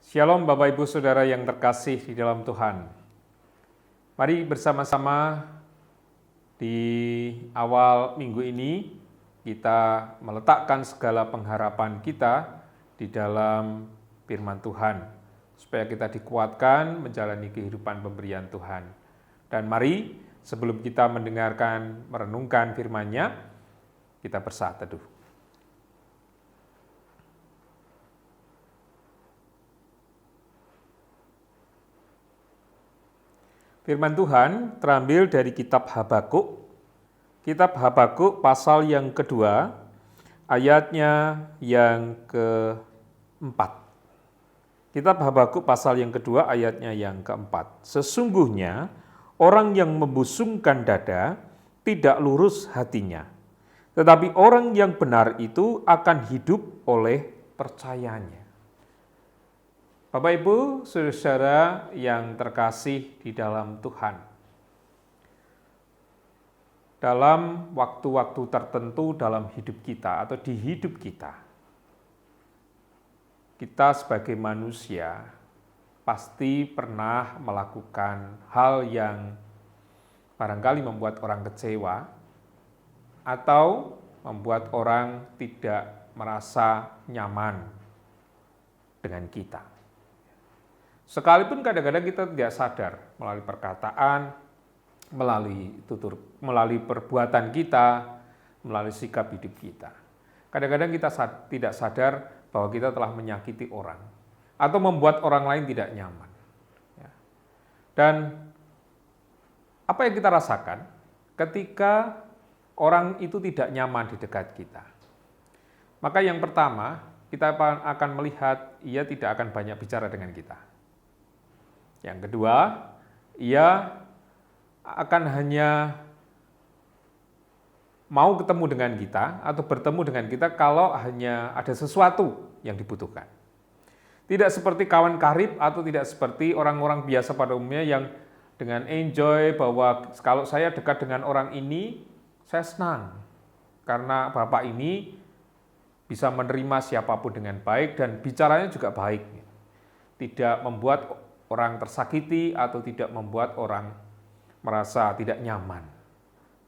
Shalom Bapak Ibu Saudara yang terkasih di dalam Tuhan. Mari bersama-sama di awal minggu ini kita meletakkan segala pengharapan kita di dalam firman Tuhan, supaya kita dikuatkan menjalani kehidupan pemberian Tuhan. Dan mari sebelum kita mendengarkan, merenungkan firman-Nya, kita bersaat teduh. Firman Tuhan terambil dari kitab Habakuk pasal yang kedua, ayatnya yang keempat. Kitab Habakuk pasal yang kedua, ayatnya yang keempat. Sesungguhnya orang yang membusungkan dada tidak lurus hatinya, tetapi orang yang benar itu akan hidup oleh percayanya. Bapak Ibu, saudara yang terkasih di dalam Tuhan. Dalam waktu-waktu tertentu dalam hidup kita atau di hidup kita sebagai manusia pasti pernah melakukan hal yang barangkali membuat orang kecewa atau membuat orang tidak merasa nyaman dengan kita. Sekalipun kadang-kadang kita tidak sadar melalui perkataan, melalui perbuatan kita, melalui sikap hidup kita. Kadang-kadang kita tidak sadar bahwa kita telah menyakiti orang atau membuat orang lain tidak nyaman. Dan apa yang kita rasakan ketika orang itu tidak nyaman di dekat kita? Maka yang pertama, kita akan melihat ia tidak akan banyak bicara dengan kita. Yang kedua, ia akan hanya mau ketemu dengan kita atau bertemu dengan kita kalau hanya ada sesuatu yang dibutuhkan. Tidak seperti kawan karib atau tidak seperti orang-orang biasa pada umumnya yang dengan enjoy bahwa kalau saya dekat dengan orang ini, saya senang. Karena Bapak ini bisa menerima siapapun dengan baik dan bicaranya juga baik. Tidak membuat orang tersakiti atau tidak membuat orang merasa tidak nyaman.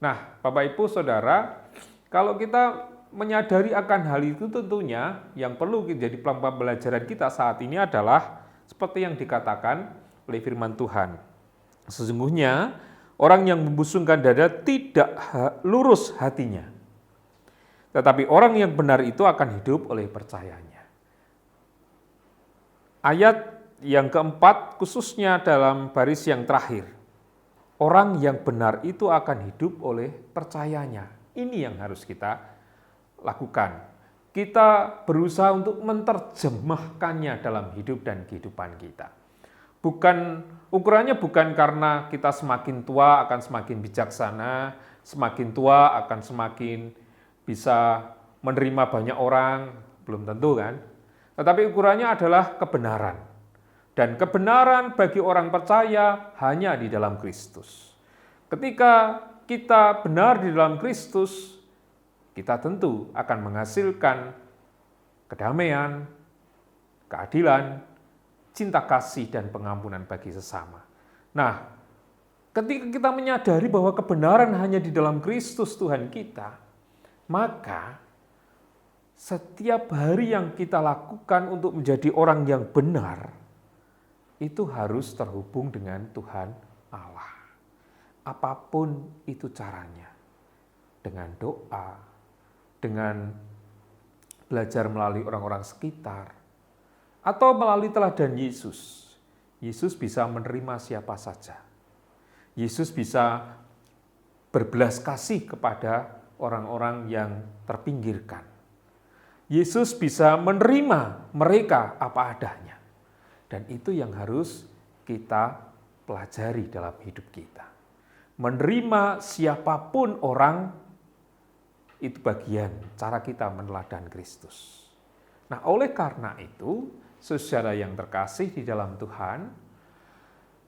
Nah, Bapak Ibu Saudara, kalau kita menyadari akan hal itu tentunya yang perlu menjadi pembelajaran kita saat ini adalah seperti yang dikatakan oleh firman Tuhan. Sesungguhnya orang yang membusungkan dada tidak lurus hatinya, tetapi orang yang benar itu akan hidup oleh percayanya. Ayat yang keempat, khususnya dalam baris yang terakhir, orang yang benar itu akan hidup oleh percayanya. Ini yang harus kita lakukan. Kita berusaha untuk menerjemahkannya dalam hidup dan kehidupan kita. Ukurannya bukan karena kita semakin tua akan semakin bijaksana, semakin tua akan semakin bisa menerima banyak orang, belum tentu kan. Tetapi ukurannya adalah kebenaran. Dan kebenaran bagi orang percaya hanya di dalam Kristus. Ketika kita benar di dalam Kristus, kita tentu akan menghasilkan kedamaian, keadilan, cinta kasih, dan pengampunan bagi sesama. Nah, ketika kita menyadari bahwa kebenaran hanya di dalam Kristus Tuhan kita, maka setiap hari yang kita lakukan untuk menjadi orang yang benar, itu harus terhubung dengan Tuhan Allah. Apapun itu caranya, dengan doa, dengan belajar melalui orang-orang sekitar, atau melalui teladan Yesus. Yesus bisa menerima siapa saja. Yesus bisa berbelas kasih kepada orang-orang yang terpinggirkan. Yesus bisa menerima mereka apa adanya. Dan itu yang harus kita pelajari dalam hidup kita. Menerima siapapun orang, itu bagian cara kita meneladan Kristus. Nah, oleh karena itu, saudara yang terkasih di dalam Tuhan,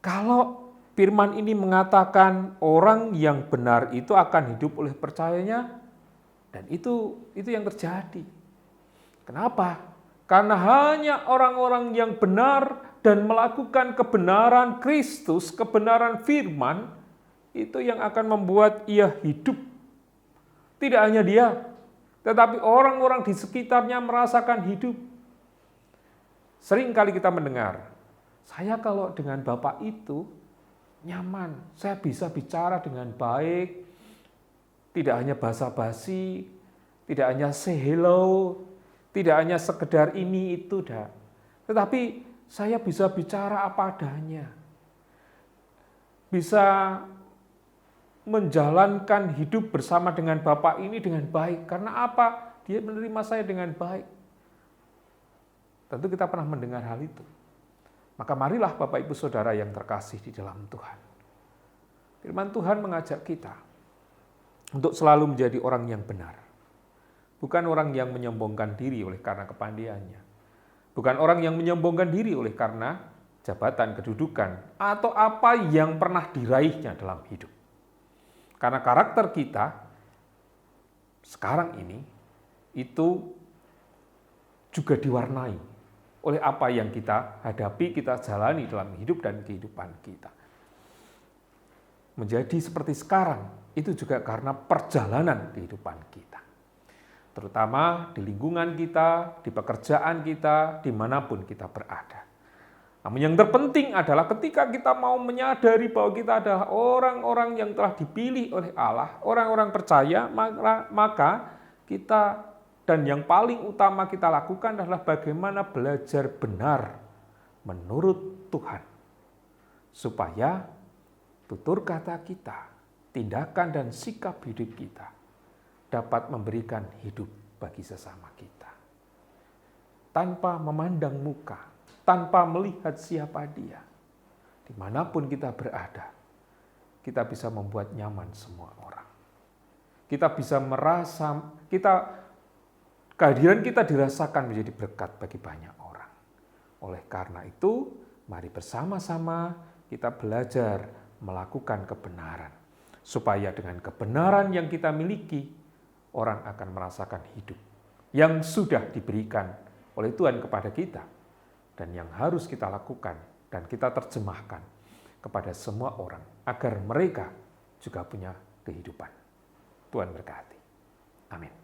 kalau firman ini mengatakan orang yang benar itu akan hidup oleh percayanya, dan itu yang terjadi. Kenapa? Karena hanya orang-orang yang benar dan melakukan kebenaran Kristus, kebenaran firman, itu yang akan membuat ia hidup. Tidak hanya dia, tetapi orang-orang di sekitarnya merasakan hidup. Sering kali kita mendengar, saya kalau dengan Bapak itu nyaman, saya bisa bicara dengan baik, tidak hanya basa-basi, tidak hanya say hello, tidak hanya sekedar ini itu dah. Tetapi saya bisa bicara apa adanya. Bisa menjalankan hidup bersama dengan Bapak ini dengan baik. Karena apa? Dia menerima saya dengan baik. Tentu kita pernah mendengar hal itu. Maka marilah Bapak Ibu Saudara yang terkasih di dalam Tuhan. Firman Tuhan mengajak kita untuk selalu menjadi orang yang benar. Bukan orang yang menyombongkan diri oleh karena kepandaiannya. Bukan orang yang menyombongkan diri oleh karena jabatan, kedudukan, atau apa yang pernah diraihnya dalam hidup. Karena karakter kita sekarang ini itu juga diwarnai oleh apa yang kita hadapi, kita jalani dalam hidup dan kehidupan kita. Menjadi seperti sekarang itu juga karena perjalanan kehidupan kita. Terutama di lingkungan kita, di pekerjaan kita, dimanapun kita berada. Namun yang terpenting adalah ketika kita mau menyadari bahwa kita adalah orang-orang yang telah dipilih oleh Allah, orang-orang percaya, maka kita dan yang paling utama kita lakukan adalah bagaimana belajar benar menurut Tuhan. Supaya tutur kata kita, tindakan dan sikap hidup kita dapat memberikan hidup bagi sesama kita. Tanpa memandang muka, tanpa melihat siapa dia, dimanapun kita berada, kita bisa membuat nyaman semua orang. Kita bisa merasa, kehadiran kita dirasakan menjadi berkat bagi banyak orang. Oleh karena itu, mari bersama-sama kita belajar melakukan kebenaran. Supaya dengan kebenaran yang kita miliki, orang akan merasakan hidup yang sudah diberikan oleh Tuhan kepada kita dan yang harus kita lakukan dan kita terjemahkan kepada semua orang agar mereka juga punya kehidupan. Tuhan berkati. Amin.